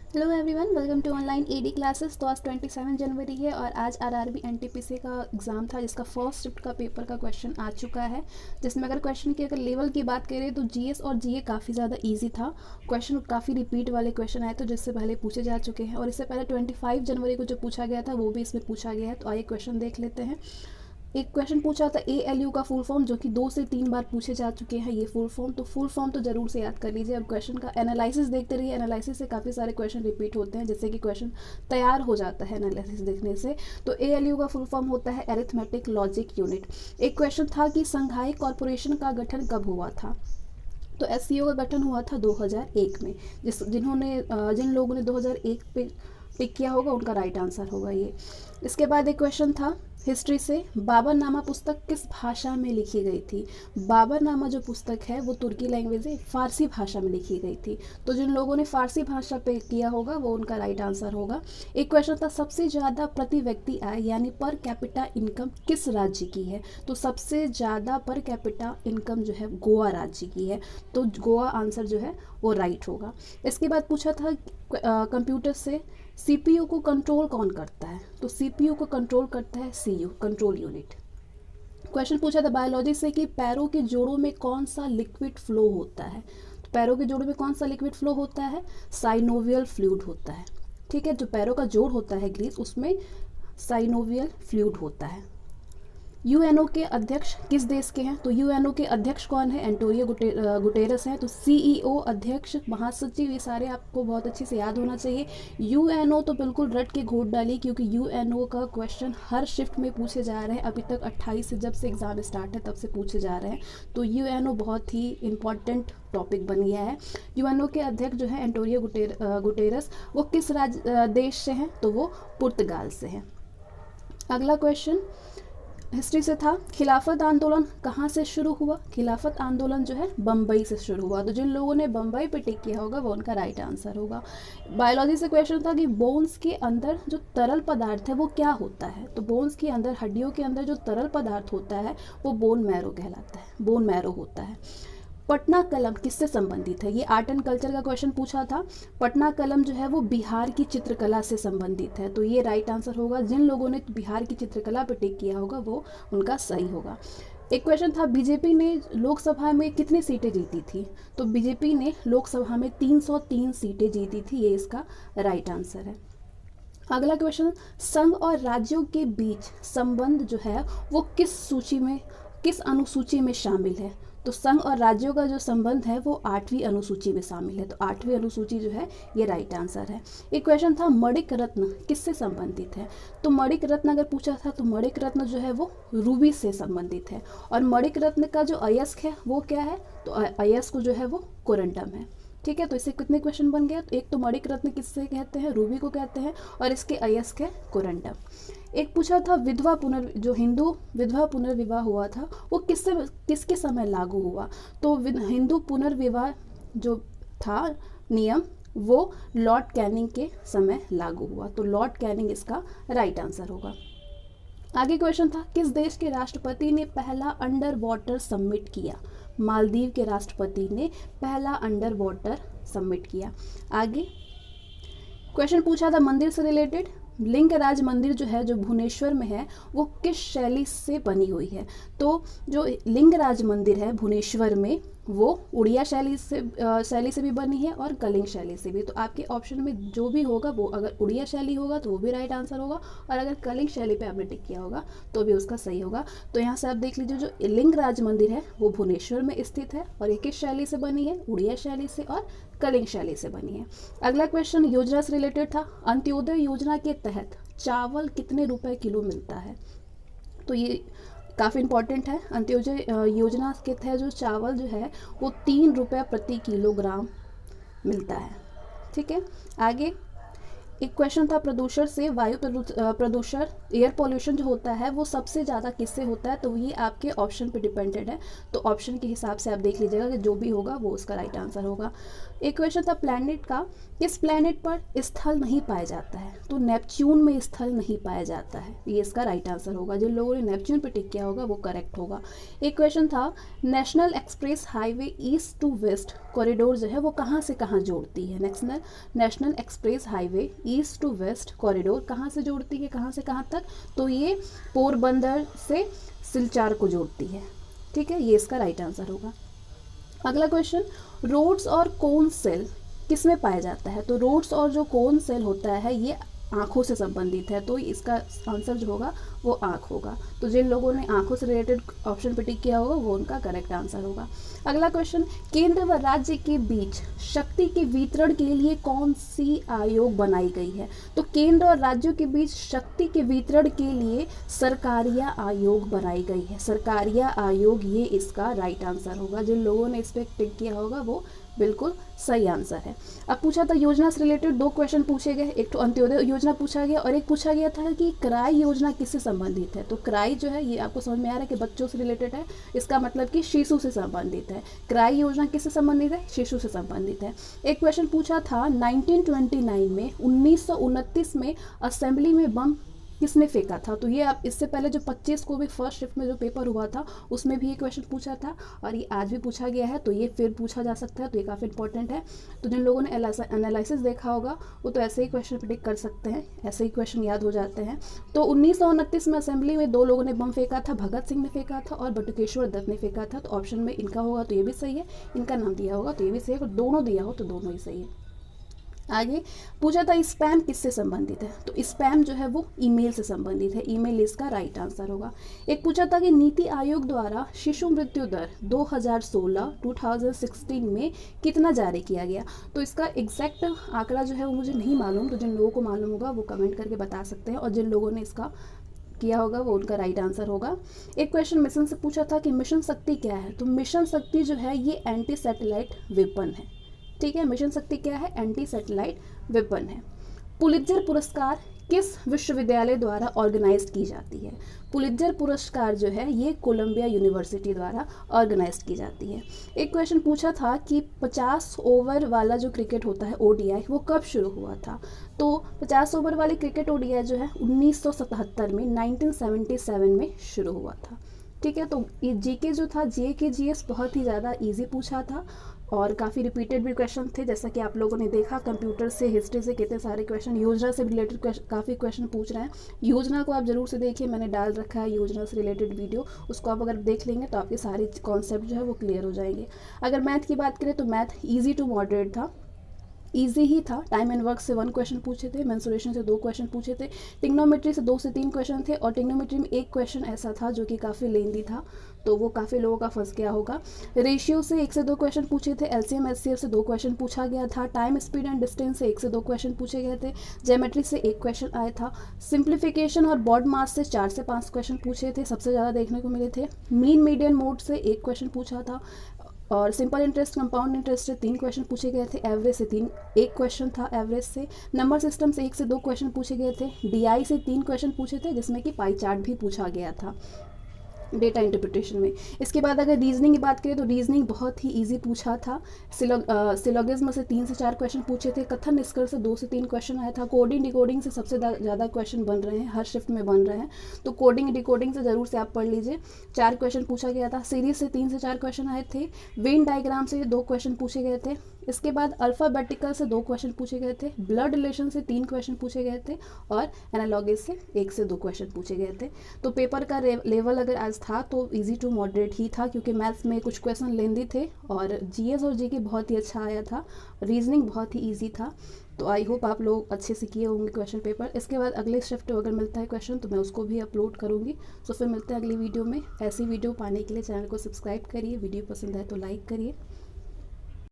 Hello everyone, welcome to online AD classes. तो आज 27 जनवरी है और आज आरआरबी एनटीपीसी का एग्ज़ाम था, जिसका फर्स्ट शिफ्ट का पेपर का क्वेश्चन आ चुका है। जिसमें अगर क्वेश्चन की अगर लेवल की बात करें तो जीएस और जीए काफ़ी ज़्यादा इजी था। क्वेश्चन काफ़ी रिपीट वाले क्वेश्चन आए तो जिससे पहले पूछे जा चुके हैं, और इससे पहले 25 जनवरी को जो पूछा गया था वो भी इसमें पूछा गया है। तो आइए क्वेश्चन देख लेते हैं। एक क्वेश्चन पूछा था ALU का फुल फॉर्म, जो कि 2 से 3 बार पूछे जा चुके हैं ये फुल फॉर्म। तो फुल फॉर्म तो ज़रूर से याद कर लीजिए। अब क्वेश्चन का एनालिसिस देखते रहिए। एनालिसिस से काफ़ी सारे क्वेश्चन रिपीट होते हैं, जिससे कि क्वेश्चन तैयार हो जाता है एनालिसिस देखने से। तो ALU का फुल फॉर्म होता है एरिथमेटिक लॉजिक यूनिट। एक क्वेश्चन था कि संघाई कॉरपोरेशन का गठन कब हुआ था। तो SCO का गठन हुआ था 2001 में। जिन लोगों ने 2001 पे पिक किया होगा उनका राइट आंसर होगा ये। इसके बाद एक क्वेश्चन था हिस्ट्री से, बाबरनामा पुस्तक किस भाषा में लिखी गई थी। बाबरनामा जो पुस्तक है वो तुर्की लैंग्वेज है, फारसी भाषा में लिखी गई थी। तो जिन लोगों ने फारसी भाषा पे किया होगा वो उनका राइट आंसर होगा। एक क्वेश्चन था सबसे ज़्यादा प्रति व्यक्ति आय यानी पर कैपिटा इनकम किस राज्य की है। तो सबसे ज़्यादा पर कैपिटा इनकम जो है गोवा राज्य की है। तो गोवा आंसर जो है वो राइट होगा। इसके बाद पूछा था कंप्यूटर से, CPU को कंट्रोल कौन करता है। तो CPU को कंट्रोल करता है CU, कंट्रोल यूनिट। क्वेश्चन पूछा था बायोलॉजी से कि पैरों के जोड़ों में कौन सा लिक्विड फ्लो होता है। तो पैरों के जोड़ों में कौन सा लिक्विड फ्लो होता है, साइनोवियल फ्लूइड होता है। ठीक है, जो पैरों का जोड़ होता है ग्रीस, उसमें साइनोवियल फ्लूइड होता है। यूएनओ के अध्यक्ष किस देश के हैं। तो यूएनओ के अध्यक्ष कौन है, एंटोनियो गुटेरस हैं। तो CEO अध्यक्ष, महासचिव, ये सारे आपको बहुत अच्छे से याद होना चाहिए। यूएनओ तो बिल्कुल रट के घोट डालिए, क्योंकि यूएनओ का क्वेश्चन हर शिफ्ट में पूछे जा रहे हैं। अभी तक 28 से जब से एग्ज़ाम स्टार्ट है तब से पूछे जा रहे हैं। तो यूएनओ बहुत ही इंपॉर्टेंट टॉपिक बन गया है। यूएनओ के अध्यक्ष जो है एंटोनियो गुटेरस, वो किस देश से हैं। तो वो पुर्तगाल से हैं। अगला क्वेश्चन हिस्ट्री से था, खिलाफत आंदोलन कहाँ से शुरू हुआ। खिलाफत आंदोलन जो है बम्बई से शुरू हुआ। तो जिन लोगों ने बम्बई पे टिक किया होगा वो उनका राइट आंसर होगा। बायोलॉजी से क्वेश्चन था कि बोन्स के अंदर जो तरल पदार्थ है वो क्या होता है। तो बोन्स के अंदर, हड्डियों के अंदर जो तरल पदार्थ होता है वो बोन मैरो कहलाता है, बोन मैरो होता है। पटना कलम किससे संबंधित है। ये आर्ट एंड कल्चर का क्वेश्चन पूछा था। पटना कलम जो है वो बिहार की चित्रकला से संबंधित है। तो ये राइट आंसर होगा। जिन लोगों ने बिहार की चित्रकला पर टिक किया होगा वो उनका सही होगा। एक क्वेश्चन था बीजेपी ने लोकसभा में कितनी सीटें जीती थी। तो बीजेपी ने लोकसभा में 303 सीटें जीती थी। ये इसका राइट आंसर है। अगला क्वेश्चन, संघ और राज्यों के बीच संबंध जो है वो किस अनुसूची में शामिल है। तो संघ और राज्यों का जो संबंध है वो 8वीं अनुसूची में शामिल है। तो 8वीं अनुसूची जो है ये राइट आंसर है। एक क्वेश्चन था मणिक रत्न किससे संबंधित है। तो मणिक रत्न अगर पूछा था तो मणिक रत्न जो है वो रूबी से संबंधित है। और मणिक रत्न का जो अयस्क है वो क्या है। तो अयस्क जो है वो कोरंडम है। ठीक है, तो इससे कितने क्वेश्चन बन गए। तो एक तो मणिक रत्न किससे कहते हैं, रूबी को कहते हैं, और इसके अयस्क है कोरंडम। एक पूछा था जो हिंदू विधवा पुनर्विवाह हुआ था वो किसके समय लागू हुआ। तो हिंदू पुनर्विवाह जो था नियम वो लॉर्ड कैनिंग के समय लागू हुआ। तो लॉर्ड कैनिंग इसका राइट आंसर होगा। आगे क्वेश्चन था किस देश के राष्ट्रपति ने पहला अंडर वाटर सबमिट किया। मालदीव के राष्ट्रपति ने पहला अंडर वाटर सबमिट किया। आगे क्वेश्चन पूछा था मंदिर से रिलेटेड, लिंगराज मंदिर जो है जो भुवनेश्वर में है वो किस शैली से बनी हुई है। तो जो लिंगराज मंदिर है भुवनेश्वर में वो उड़िया शैली से भी बनी है और कलिंग शैली से भी। तो आपके ऑप्शन में जो भी होगा वो, अगर उड़िया शैली होगा तो वो भी राइट आंसर होगा, और अगर कलिंग शैली पे आपने टिक किया होगा तो भी उसका सही होगा। तो यहाँ से आप देख लीजिए जो लिंगराज मंदिर है वो भुवनेश्वर में स्थित है और ये किस शैली से बनी है, उड़िया शैली से और कलिंग शैली से बनी है। अगला क्वेश्चन योजना से रिलेटेड था, अंत्योदय योजना के तहत चावल कितने रुपए किलो मिलता है। तो ये काफ़ी इंपॉर्टेंट है। अंत्योदय योजना के तहत जो चावल जो है वो 3 रुपये प्रति किलोग्राम मिलता है। ठीक है, आगे एक क्वेश्चन था प्रदूषण से, वायु प्रदूषण, एयर पॉल्यूशन जो होता है वो सबसे ज़्यादा किससे होता है। तो ये आपके ऑप्शन पे डिपेंडेड है। तो ऑप्शन के हिसाब से आप देख लीजिएगा कि जो भी होगा वो उसका राइट आंसर होगा। एक क्वेश्चन था प्लैनेट का, किस प्लैनेट पर स्थल नहीं पाया जाता है। तो नेपच्यून में स्थल नहीं पाया जाता है, ये इसका राइट आंसर होगा। जिन लोगों ने नेपच्यून पे टिक किया होगा वो करेक्ट होगा। एक क्वेश्चन था, national express highway east to west corridor जो है वो कहाँ से कहाँ जोड़ती है। National express highway east to west corridor कहाँ से जोड़ती है, कहाँ से कहाँ तक, तो ये पोरबंदर से सिलचार को जोड़ती है। ठीक है, ये इसका राइट आंसर होगा। अगला क्वेश्चन, रोड्स और कोन सेल किस में पाया जाता है। तो रोड्स और जो कोन सेल होता है ये आँखों से संबंधित है, तो इसका आंसर जो होगा वो आँख होगा। तो जिन लोगों ने आँखों से रिलेटेड ऑप्शन पे टिक किया होगा वो उनका करेक्ट आंसर होगा। अगला क्वेश्चन, केंद्र व राज्य के बीच शक्ति के वितरण के लिए कौन सी आयोग बनाई गई है। तो केंद्र और राज्यों के बीच शक्ति के वितरण के लिए सरकारिया आयोग बनाई गई है। सरकारिया आयोग, ये इसका राइट आंसर होगा। जिन लोगों ने इस पर टिक किया होगा वो बिल्कुल सही आंसर है। अब पूछा था योजना से रिलेटेड 2 क्वेश्चन पूछे गए, एक तो अंत्योदय योजना पूछा गया और एक पूछा गया था कि क्राई योजना किससे संबंधित है। तो क्राई जो है ये आपको समझ में आ रहा है कि बच्चों से रिलेटेड है, इसका मतलब कि शिशु से संबंधित है। क्राई योजना किससे संबंधित है, शिशु से संबंधित है। एक क्वेश्चन पूछा था 1929 में 1929 में असेंबली में बम किसने फेंका था। तो ये आप इससे पहले जो 25 को भी फर्स्ट शिफ्ट में जो पेपर हुआ था उसमें भी ये क्वेश्चन पूछा था और ये आज भी पूछा गया है, तो ये फिर पूछा जा सकता है, तो ये काफ़ी इंपॉर्टेंट है। तो जिन लोगों ने एनालिसिस देखा होगा वो तो ऐसे ही क्वेश्चन प्रेडिक्ट कर सकते हैं, ऐसे ही क्वेश्चन याद हो जाते हैं। तो 1929 में असेंबली में 2 लोगों ने बम फेंका था, भगत सिंह ने फेंका था और बटुकेश्वर दत्त ने फेंका था। तो ऑप्शन में इनका होगा तो ये भी सही है, इनका नाम दिया होगा तो ये भी सही है, और दोनों दिया हो तो दोनों ही सही है। आगे पूछा था स्पैम किससे संबंधित है। तो स्पैम जो है वो ईमेल से संबंधित है, ईमेल इसका राइट आंसर होगा। एक पूछा था कि नीति आयोग द्वारा शिशु मृत्यु दर 2016 में कितना जारी किया गया। तो इसका एग्जैक्ट आंकड़ा जो है वो मुझे नहीं मालूम, तो जिन लोगों को मालूम होगा वो कमेंट करके बता सकते हैं, और जिन लोगों ने इसका किया होगा वो उनका राइट आंसर होगा। एक क्वेश्चन मिशन से पूछा था कि मिशन शक्ति क्या है। तो मिशन शक्ति जो है ये एंटी सैटेलाइट वेपन है। ठीक है, मिशन शक्ति क्या है, एंटी सैटेलाइट वेपन है। पुलित्जर पुरस्कार किस विश्वविद्यालय द्वारा ऑर्गेनाइज की जाती है। पुलित्जर पुरस्कार जो है ये कोलंबिया यूनिवर्सिटी द्वारा ऑर्गेनाइज की जाती है। एक क्वेश्चन पूछा था कि 50 ओवर वाला जो क्रिकेट होता है ओडीआई वो कब शुरू हुआ था। तो 50 ओवर वाली क्रिकेट ओडीआई जो है 1977 में 1977 में शुरू हुआ था। ठीक है, तो ये जीके जो था जीके जीएस बहुत ही ज़्यादा इजी पूछा था और काफ़ी रिपीटेड भी क्वेश्चन थे, जैसा कि आप लोगों ने देखा कंप्यूटर से, हिस्ट्री से कितने सारे क्वेश्चन, योजना से रिलेटेड काफ़ी क्वेश्चन पूछ रहे हैं। योजना को आप ज़रूर से देखिए, मैंने डाल रखा है योजना से रिलेटेड वीडियो, उसको आप अगर देख लेंगे तो आपके सारे कॉन्सेप्ट जो है वो क्लियर हो जाएंगे। अगर मैथ की बात करें तो मैथ ईजी टू मॉडरेट था, ईजी ही था। टाइम एंड वर्क से 1 क्वेश्चन पूछे थे, मेंसुरेशन से 2 क्वेश्चन पूछे थे, टिग्नोमेट्री से 2 से 3 क्वेश्चन थे, और टिग्नोमेट्री में 1 क्वेश्चन ऐसा था जो कि काफ़ी लेंदी था, तो वो काफ़ी लोगों का फंस गया होगा। रेशियो से 1 से 2 क्वेश्चन पूछे थे, एलसीएम एचसीएफ से 2 क्वेश्चन पूछा गया था, टाइम स्पीड एंड डिस्टेंस से 1 से 2 क्वेश्चन पूछे गए थे, ज्योमेट्री से 1 क्वेश्चन आया था, सिंप्लीफिकेशन और बॉड मास से 4 से 5 क्वेश्चन पूछे थे, सबसे ज़्यादा देखने को मिले थे। मीन मीडियन मोड से 1 क्वेश्चन पूछा था, और सिंपल इंटरेस्ट कंपाउंड इंटरेस्ट से 3 क्वेश्चन पूछे गए थे, एवरेज से 1 क्वेश्चन था एवरेज से, नंबर सिस्टम से 1 से 2 क्वेश्चन पूछे गए थे, डीआई से 3 क्वेश्चन पूछे थे जिसमें कि पाई चार्ट भी पूछा गया था डेटा इंटरप्रिटेशन में। इसके बाद अगर रीजनिंग की बात करें तो रीजनिंग बहुत ही इजी पूछा था, सिलोगिज्म से 3 से 4 क्वेश्चन पूछे थे, कथन निष्कर्ष से 2 से 3 क्वेश्चन आया था, कोडिंग डिकोडिंग से सबसे ज़्यादा क्वेश्चन बन रहे हैं, हर शिफ्ट में बन रहे हैं, तो कोडिंग डिकोडिंग से ज़रूर से आप पढ़ लीजिए, 4 क्वेश्चन पूछा गया था, सीरीज से 3 से 4 क्वेश्चन आए थे, वेन डायग्राम से 2 क्वेश्चन पूछे गए थे, इसके बाद अल्फ़ाबेटिकल से 2 क्वेश्चन पूछे गए थे, ब्लड रिलेशन से 3 क्वेश्चन पूछे गए थे, और एनालॉगस से 1 से 2 क्वेश्चन पूछे गए थे। तो पेपर का लेवल अगर आज था तो इजी टू मॉडरेट ही था, क्योंकि मैथ्स में कुछ क्वेश्चन लेंदी थे और जीएस और जीके बहुत ही अच्छा आया था, रीजनिंग बहुत ही ईजी था। तो आई होप आप लोग अच्छे से किए होंगे क्वेश्चन पेपर। इसके बाद अगले शिफ्ट अगर मिलता है क्वेश्चन तो मैं उसको भी अपलोड करूँगी। तो फिर मिलते हैं अगली वीडियो में। ऐसी वीडियो पाने के लिए चैनल को सब्सक्राइब करिए, वीडियो पसंद आए तो लाइक करिए।